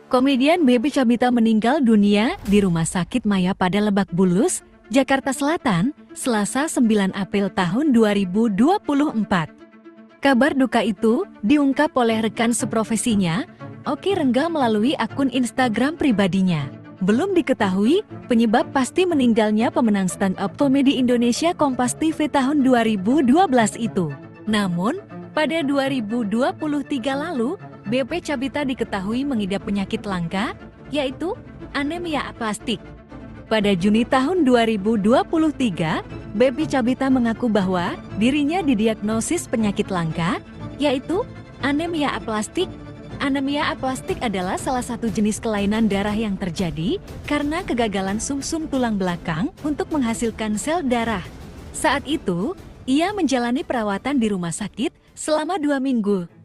Komedian Baby Cabita meninggal dunia di Rumah Sakit Maya pada Lebak Bulus, Jakarta Selatan, Selasa 9 April tahun 2024. Kabar duka itu diungkap oleh rekan seprofesinya, Oki Rengga melalui akun Instagram pribadinya. Belum diketahui penyebab pasti meninggalnya pemenang stand-up komedi Indonesia Kompas TV tahun 2012 itu. Namun, pada 2023 lalu, BP Cabita diketahui mengidap penyakit langka, yaitu anemia aplastik. Pada Juni tahun 2023, BP Cabita mengaku bahwa dirinya didiagnosis penyakit langka, yaitu anemia aplastik. Anemia aplastik adalah salah satu jenis kelainan darah yang terjadi karena kegagalan sumsum tulang belakang untuk menghasilkan sel darah. Saat itu, ia menjalani perawatan di rumah sakit selama 2 minggu.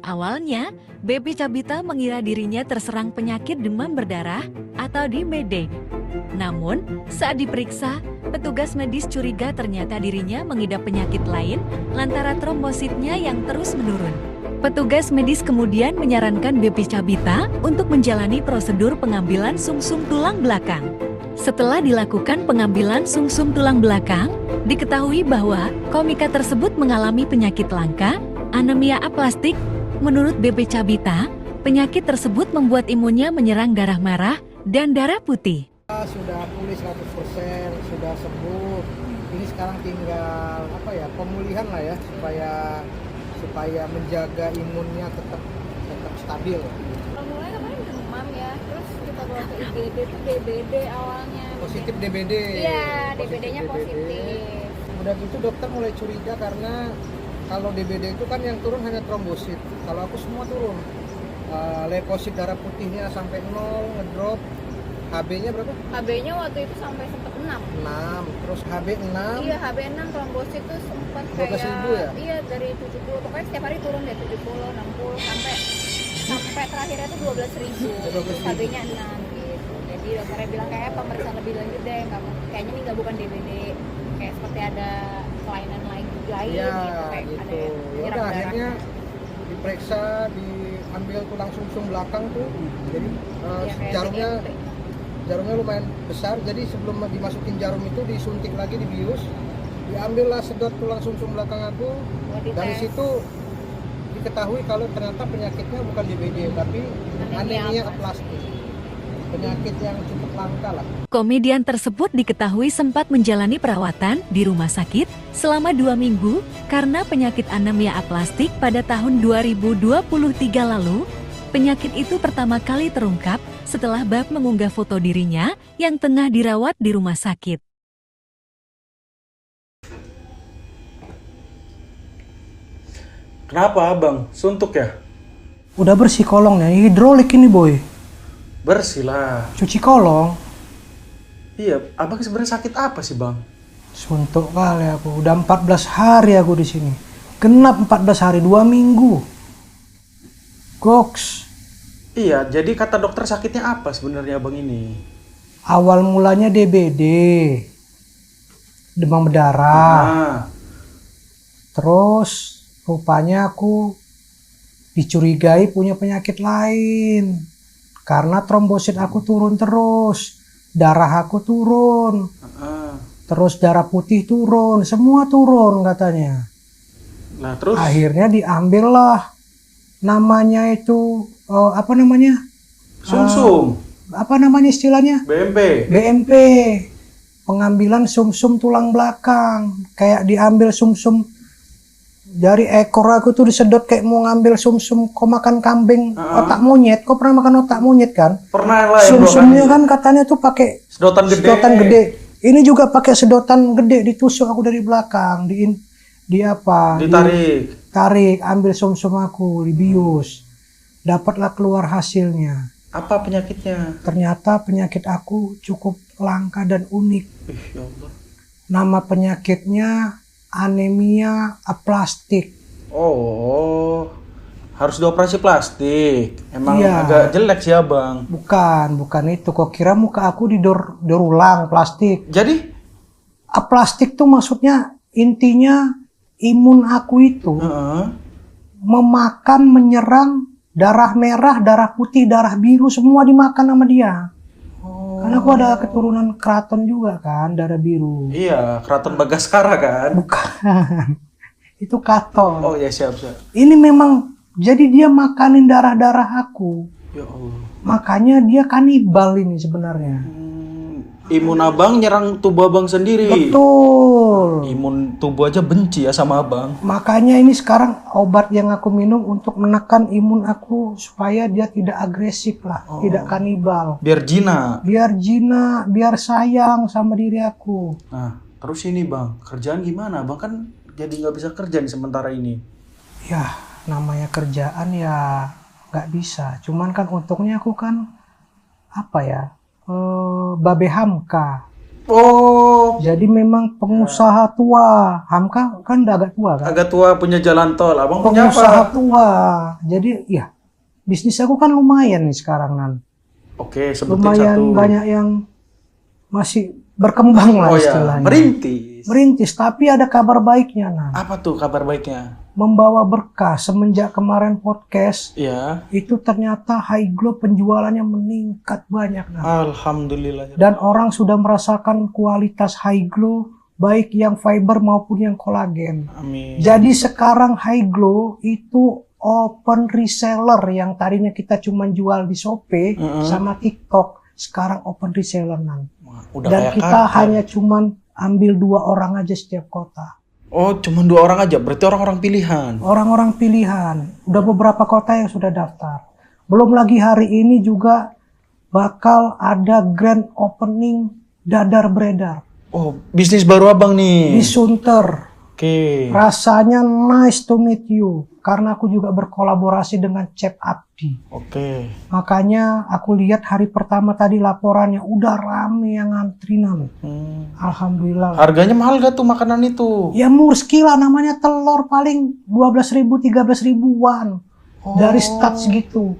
Awalnya, BP Cabita mengira dirinya terserang penyakit demam berdarah atau DBD. Namun, saat diperiksa, petugas medis curiga ternyata dirinya mengidap penyakit lain lantaran trombositnya yang terus menurun. Petugas medis kemudian menyarankan BP Cabita untuk menjalani prosedur pengambilan sumsum tulang belakang. Setelah dilakukan pengambilan sumsum tulang belakang, diketahui bahwa komika tersebut mengalami penyakit langka, anemia aplastik. Menurut BP Cabita, penyakit tersebut membuat imunnya menyerang darah merah dan darah putih. Sudah pulih 100%, sudah sembuh. Ini sekarang tinggal pemulihan lah ya, supaya menjaga imunnya tetap stabil. Mulai kemarin demam ya, terus kita bawa ke IGD itu DBD awalnya. Positif DBD. Iya, DBD-nya positif. Udah gitu dokter mulai curiga karena kalau DBD itu kan yang turun hanya trombosit. Kalau aku semua turun. Leukosit darah putihnya sampai 0, ngedrop. HB-nya berapa? HB-nya waktu itu sampai sempat 6. 6, terus HB 6. Iya, HB 6, trombosit tuh sempat 12.000 ya? Iya, dari 70, pokoknya setiap hari turun deh 70, 60 sampai terakhirnya tuh 12.000. Terus HB-nya 6 gitu. Jadi dokternya bilang kayak pemeriksaan lebih lanjut deh, kayaknya ini nggak bukan DBD. Kayak seperti ada kelainan lain Ya, gitu, kayak gitu. ada yang Ya nyerap udah, darah. akhirnya diperiksa, diambil tulang sumsum belakang tuh. Jadi Iya, kayak jarumnya lumayan besar. Jadi sebelum dimasukin jarum itu disuntik lagi, dibius. Diambillah sedot tulang sumsum belakang aku. Dari situ diketahui kalau ternyata penyakitnya bukan DBD tapi anemia aplastik. Penyakit yang cukup langka lah. Komedian tersebut diketahui sempat menjalani perawatan di rumah sakit selama 2 minggu karena penyakit anemia aplastik pada tahun 2023 lalu. Penyakit itu pertama kali terungkap setelah Bab mengunggah foto dirinya yang tengah dirawat di rumah sakit. Kenapa abang? Suntuk ya? Udah bersih kolongnya, hidrolik ini boy. Bersih lah. Cuci kolong. Iya, abang sebenarnya sakit apa sih bang? Suntuk kali aku. Udah 14 hari aku di sini. Genap 14 hari, 2 minggu. Goks. Iya, jadi kata dokter sakitnya apa sebenarnya abang ini? Awal mulanya DBD. Demam berdarah. Terus rupanya aku dicurigai punya penyakit lain. Karena trombosit aku turun terus. Darah aku turun. Terus darah putih turun. Semua turun katanya. Nah terus? Akhirnya diambil lah. Namanya itu, Sumsum. apa namanya istilahnya? BMP. BMP. Pengambilan sumsum tulang belakang. Kayak diambil sumsum dari ekor aku tuh disedot kayak mau ngambil sumsum. Kau makan kambing otak monyet. Kau pernah makan otak monyet kan? Pernah lah. Sumsumnya kan katanya tuh pakai sedotan gede. Ini juga pakai sedotan gede, ditusuk aku dari belakang, ditarik, ambil sumsum aku, dibius. Dapatlah keluar hasilnya. Apa penyakitnya? Ternyata penyakit aku cukup langka dan unik. Ya Allah. Nama penyakitnya anemia aplastik. Oh, harus dioperasi plastik. Emang Iya. agak jelek sih abang. Bukan itu. Kok kira muka aku didor ulang plastik. Jadi? Aplastik tuh maksudnya intinya imun aku itu memakan, menyerang Darah merah, darah putih, darah biru semua dimakan sama dia. Karena aku ada keturunan keraton juga kan, darah biru. Iya, Keraton Bagaskara kan? Bukan. Itu Katon. Oh ya, siap. Ini memang, jadi dia makanin darah-darah aku. Ya Allah. Makanya dia kanibal ini sebenarnya. Imun abang nyerang tubuh abang sendiri. Betul. Imun tubuh aja benci ya sama abang. Makanya ini sekarang obat yang aku minum untuk menekan imun aku supaya dia tidak agresif lah, tidak kanibal. Biar jinak. Biar jinak, biar sayang sama diri aku. Nah, terus ini bang, kerjaan gimana? Abang kan jadi nggak bisa kerja nih sementara ini. Ya, namanya kerjaan ya nggak bisa. Cuman kan untungnya aku kan apa ya? Babe Hamka. Oh, Jadi memang pengusaha tua. Hamka kan udah agak tua kan? agak tua punya jalan tol. Abang punya Pengusaha apa? tua. Jadi ya bisnis aku kan lumayan nih sekarang Nan. Oke, sebutin Lumayan satu. banyak yang masih berkembang lah Oh ya, istilahnya. merintis. Merintis, tapi ada kabar baiknya Nan. Apa tuh kabar baiknya? Membawa berkah semenjak kemarin podcast Ya, itu ternyata High Glow penjualannya meningkat banyak Nan. alhamdulillah. Dan orang sudah merasakan kualitas High Glow baik yang fiber maupun yang kolagen. Amin. Jadi sekarang High Glow itu open reseller yang tadinya kita cuma jual di Shopee sama TikTok, sekarang open reseller Nan. Wah, udah Dan kayak kita kakak. hanya cuman ambil 2 orang aja setiap kota. Oh, cuma 2 orang aja. Berarti orang-orang pilihan. Orang-orang pilihan. Udah beberapa kota yang sudah daftar. Belum lagi hari ini juga bakal ada grand opening dadar beredar Oh, bisnis baru abang di nih. Sunter. Oke. Rasanya nice to meet you. Karena aku juga berkolaborasi dengan Chef Abdi. Oke. Makanya aku lihat hari pertama tadi laporannya udah rame yang antrinan. Alhamdulillah. Harganya mahal gak tuh makanan itu? Ya murski lah, namanya telur paling 12.000 13.000-an. Dari start segitu.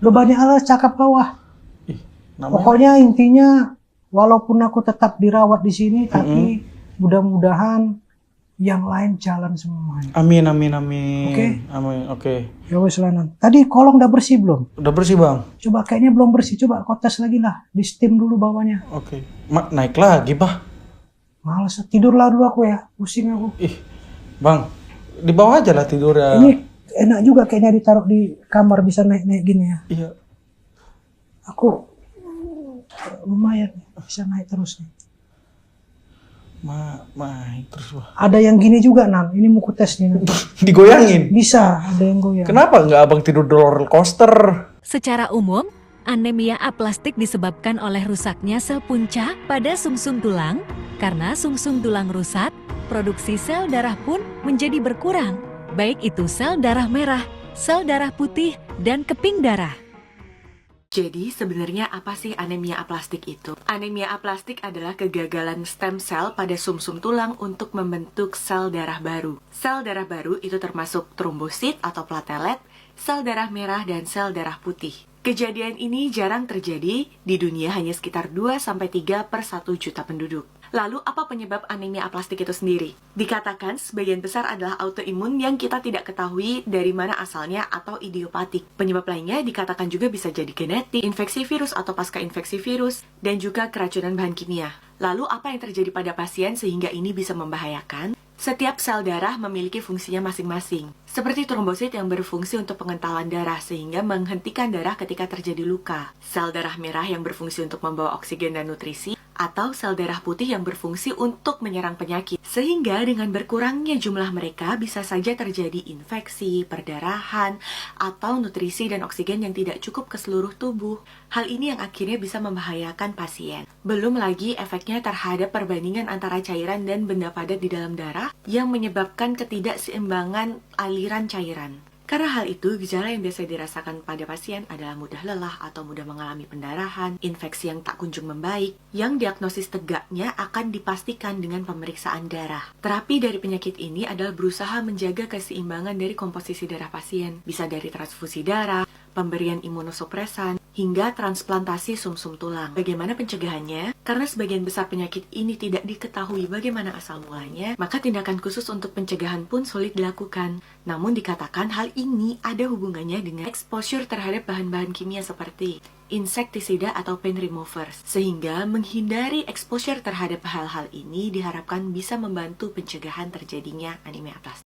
Udah banyak hal cakap bawah. Ih, namanya Pokoknya intinya walaupun aku tetap dirawat di sini tapi mudah-mudahan yang lain jalan semuanya. Amin. Oke. Amin, oke. Ya wes lah Nan. Tadi kolong udah bersih belum? Udah bersih bang? Coba kayaknya belum bersih. Coba kau tes lagi lah. Di steam dulu bawahnya. Oke. Naik lagi bah. Males. Tidurlah dulu aku ya. Pusing aku. Ih, bang. Di bawah aja lah tidur ya. Ini enak juga kayaknya ditaruh di kamar bisa naik-naik gini ya. Iya. Aku lumayan bisa naik terus nih. Terus wah. Ada yang gini juga Nan. Ini mau ku tes nih nanti. Digoyangin. Bisa ada yang goyang. Kenapa nggak abang tidur di roller coaster? Secara umum, anemia aplastik disebabkan oleh rusaknya sel punca pada sumsum tulang. Karena sumsum tulang rusak, produksi sel darah pun menjadi berkurang. Baik itu sel darah merah, sel darah putih, dan keping darah. Jadi sebenarnya apa sih anemia aplastik itu? Anemia aplastik adalah kegagalan stem cell pada sumsum tulang untuk membentuk sel darah baru. Sel darah baru itu termasuk trombosit atau platelet, sel darah merah, dan sel darah putih. Kejadian ini jarang terjadi, di dunia hanya sekitar 2-3 per 1 juta penduduk. Lalu apa penyebab anemia aplastik itu sendiri? Dikatakan sebagian besar adalah autoimun yang kita tidak ketahui dari mana asalnya atau idiopatik. Penyebab lainnya dikatakan juga bisa jadi genetik, infeksi virus atau pasca infeksi virus, dan juga keracunan bahan kimia. Lalu apa yang terjadi pada pasien sehingga ini bisa membahayakan? Setiap sel darah memiliki fungsinya masing-masing. Seperti trombosit yang berfungsi untuk pengentalan darah sehingga menghentikan darah ketika terjadi luka. Sel darah merah yang berfungsi untuk membawa oksigen dan nutrisi. Atau sel darah putih yang berfungsi untuk menyerang penyakit. Sehingga dengan berkurangnya jumlah mereka bisa saja terjadi infeksi, perdarahan, atau nutrisi dan oksigen yang tidak cukup ke seluruh tubuh. Hal ini yang akhirnya bisa membahayakan pasien. Belum lagi efeknya terhadap perbandingan antara cairan dan benda padat di dalam darah yang menyebabkan ketidakseimbangan aliran cairan. Karena hal itu, gejala yang biasa dirasakan pada pasien adalah mudah lelah atau mudah mengalami pendarahan, infeksi yang tak kunjung membaik, yang diagnosis tegaknya akan dipastikan dengan pemeriksaan darah. Terapi dari penyakit ini adalah berusaha menjaga keseimbangan dari komposisi darah pasien, bisa dari transfusi darah, pemberian imunosupresan, hingga transplantasi sumsum tulang. Bagaimana pencegahannya? Karena sebagian besar penyakit ini tidak diketahui bagaimana asal mulanya, maka tindakan khusus untuk pencegahan pun sulit dilakukan. Namun dikatakan hal ini ada hubungannya dengan exposure terhadap bahan-bahan kimia seperti insektisida atau paint removers, sehingga menghindari exposure terhadap hal-hal ini diharapkan bisa membantu pencegahan terjadinya anemia aplastik.